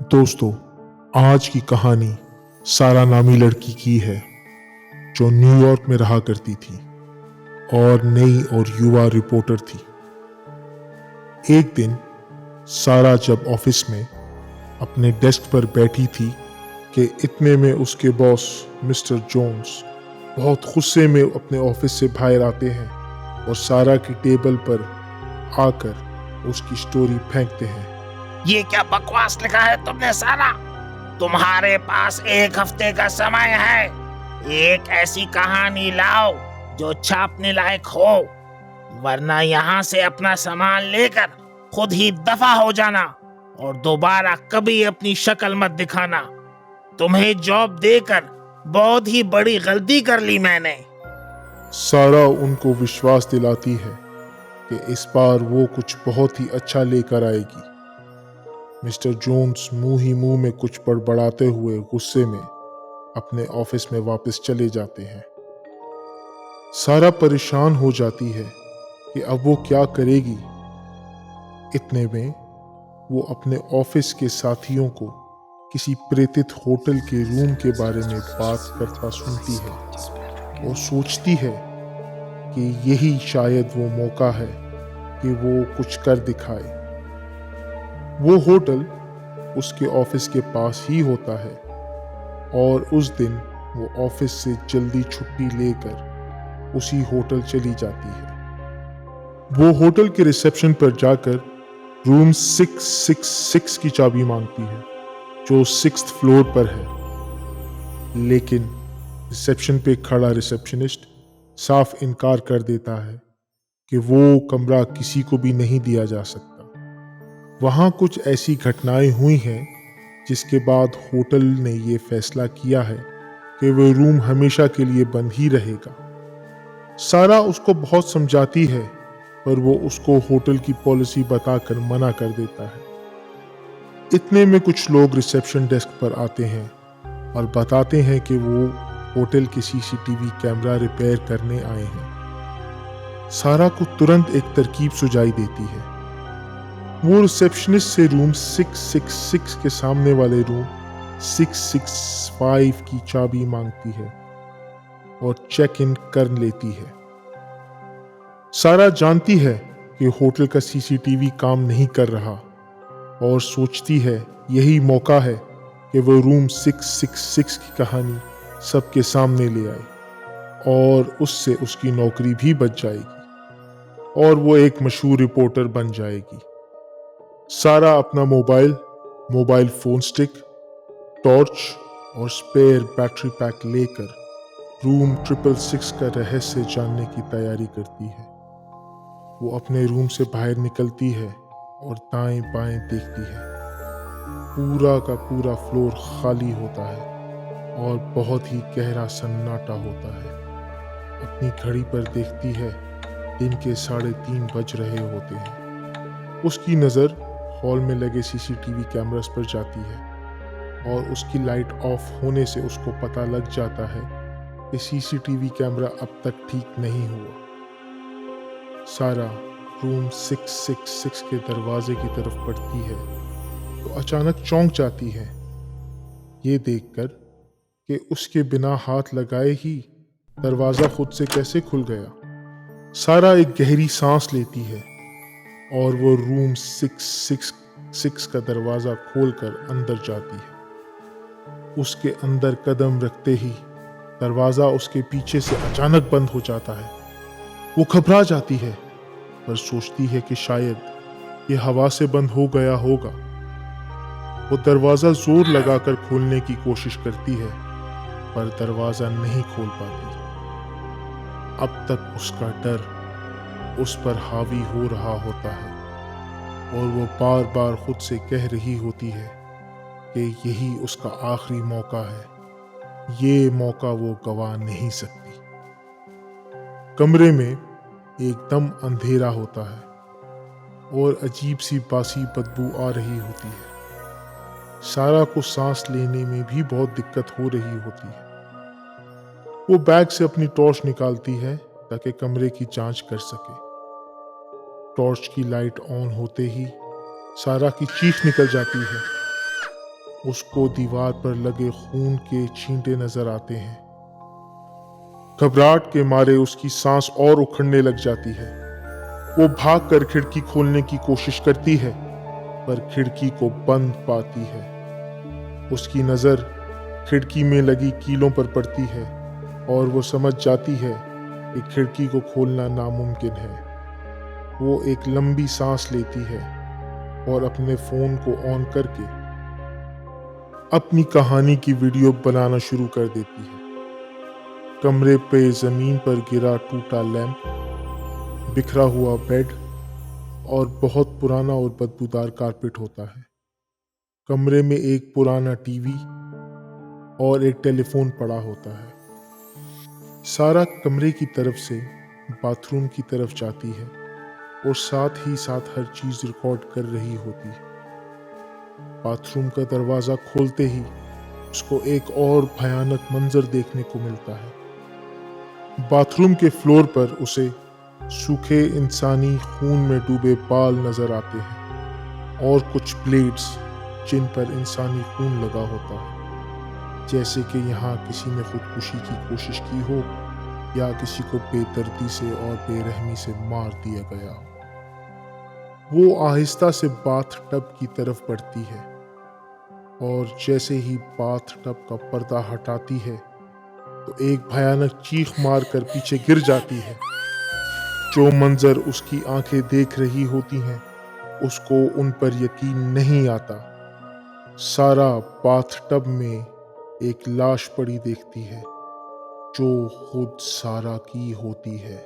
दोस्तों, आज की कहानी सारा नामी लड़की की है जो न्यूयॉर्क में रहा करती थी और नई और युवा रिपोर्टर थी। एक दिन सारा जब ऑफिस में अपने डेस्क पर बैठी थी कि इतने में उसके बॉस मिस्टर जोन्स बहुत गुस्से में अपने ऑफिस से बाहर आते हैं और सारा की टेबल पर आकर उसकी स्टोरी फेंकते हैं। ये क्या बकवास लिखा है तुमने सारा? तुम्हारे पास एक हफ्ते का समय है। एक ऐसी कहानी लाओ जो छापने लायक हो, वरना यहाँ से अपना सामान लेकर खुद ही दफा हो जाना और दोबारा कभी अपनी शक्ल मत दिखाना। तुम्हें जॉब देकर बहुत ही बड़ी गलती कर ली मैंने। सारा उनको विश्वास दिलाती है कि इस बार वो कुछ बहुत ही अच्छा लेकर आएगी। मिस्टर जोन्स मुंह ही मुंह में कुछ बड़बड़ाते हुए गुस्से में अपने ऑफिस में वापस चले जाते हैं। सारा परेशान हो जाती है कि अब वो क्या करेगी। इतने में वो अपने ऑफिस के साथियों को किसी प्रेतित होटल के रूम के बारे में बात करता सुनती है और सोचती है कि यही शायद वो मौका है कि वो कुछ कर दिखाए। वो होटल उसके ऑफिस के पास ही होता है और उस दिन वो ऑफिस से जल्दी छुट्टी लेकर उसी होटल चली जाती है। वो होटल के रिसेप्शन पर जाकर रूम 666 की चाबी मांगती है जो 6th फ्लोर पर है, लेकिन रिसेप्शन पे खड़ा रिसेप्शनिस्ट साफ इनकार कर देता है कि वो कमरा किसी को भी नहीं दिया जा सकता। वहाँ कुछ ऐसी घटनाएं हुई हैं जिसके बाद होटल ने ये फैसला किया है कि वो रूम हमेशा के लिए बंद ही रहेगा। सारा उसको बहुत समझाती है पर वो उसको होटल की पॉलिसी बताकर मना कर देता है। इतने में कुछ लोग रिसेप्शन डेस्क पर आते हैं और बताते हैं कि वो होटल के सीसीटीवी कैमरा रिपेयर करने आए हैं। सारा को तुरंत एक तरकीब सुझाई देती है। वो रिसेप्शनिस्ट से रूम 666 के सामने वाले रूम 665 की चाबी मांगती है और चेक इन कर लेती है। सारा जानती है कि होटल का सीसीटीवी काम नहीं कर रहा और सोचती है यही मौका है कि वो रूम 666 की कहानी सबके सामने ले आए और उससे उसकी नौकरी भी बच जाएगी और वो एक मशहूर रिपोर्टर बन जाएगी। सारा अपना मोबाइल फोन स्टिक, टॉर्च और स्पेयर बैटरी पैक लेकर रूम 666 का रहस्य जानने की तैयारी करती है। वो अपने रूम से बाहर निकलती है और दाएं बाएं देखती है। पूरा का पूरा फ्लोर खाली होता है और बहुत ही गहरा सन्नाटा होता है। अपनी घड़ी पर देखती है, दिन के 3:30 बज रहे होते हैं। उसकी नज़र हॉल में लगे सीसीटीवी कैमरास पर जाती है और उसकी लाइट ऑफ होने से उसको पता लग जाता है कि सीसीटीवी कैमरा अब तक ठीक नहीं हुआ। सारा रूम 666 के दरवाजे की तरफ बढ़ती है तो अचानक चौंक जाती है ये देखकर कि उसके बिना हाथ लगाए ही दरवाजा खुद से कैसे खुल गया। सारा एक गहरी सांस लेती है और वो रूम 666 का दरवाजा खोलकर अंदर जाती है। उसके अंदर कदम रखते ही दरवाजा उसके पीछे से अचानक बंद हो जाता है। वो घबरा जाती है पर सोचती है कि शायद ये हवा से बंद हो गया होगा। वो दरवाजा जोर लगाकर खोलने की कोशिश करती है पर दरवाजा नहीं खोल पाती। अब तक उसका डर उस पर हावी हो रहा होता है और वो बार बार खुद से कह रही होती है कि यही उसका आखिरी मौका है, ये मौका वो गवा नहीं सकती। कमरे में एकदम अंधेरा होता है और अजीब सी बासी बदबू आ रही होती है। सारा को सांस लेने में भी बहुत दिक्कत हो रही होती है। वो बैग से अपनी टॉर्च निकालती है ताकि कमरे की जांच कर सके। टॉर्च की लाइट ऑन होते ही सारा की चीख निकल जाती है उसको दीवार पर लगे खून के छींटे नजर आते हैं। घबराहट के मारे उसकी सांस और उखड़ने लग जाती है। वो भागकर खिड़की खोलने की कोशिश करती है, पर खिड़की को बंद पाती है। उसकी नजर खिड़की में लगी कीलों पर पड़ती है और वो समझ जाती है कि खिड़की को खोलना नामुमकिन है। वो एक लंबी सांस लेती है और अपने फोन को ऑन करके अपनी कहानी की वीडियो बनाना शुरू कर देती है। कमरे पे जमीन पर गिरा टूटा लैंप, बिखरा हुआ बेड और बहुत पुराना और बदबूदार कारपेट होता है। कमरे में एक पुराना टीवी और एक टेलीफोन पड़ा होता है। सारा कमरे की तरफ से बाथरूम की तरफ जाती है और साथ ही साथ हर चीज रिकॉर्ड कर रही होती है। बाथरूम का दरवाजा खोलते ही उसको एक और भयानक मंजर देखने को मिलता है। बाथरूम के फ्लोर पर उसे सूखे इंसानी खून में डूबे बाल नजर आते हैं और कुछ ब्लेड्स जिन पर इंसानी खून लगा होता है, जैसे कि यहाँ किसी ने खुदकुशी की कोशिश की हो या किसी को बेदर्दी से और बेरहमी से मार दिया गया हो। वो आहिस्ता से बाथ टब की तरफ बढ़ती है और जैसे ही बाथ टब का पर्दा हटाती है तो एक भयानक चीख मारकर पीछे गिर जाती है। जो मंजर उसकी आंखें देख रही होती हैं, उसको उन पर यकीन नहीं आता। सारा बाथटब में एक लाश पड़ी देखती है, जो खुद सारा की होती है।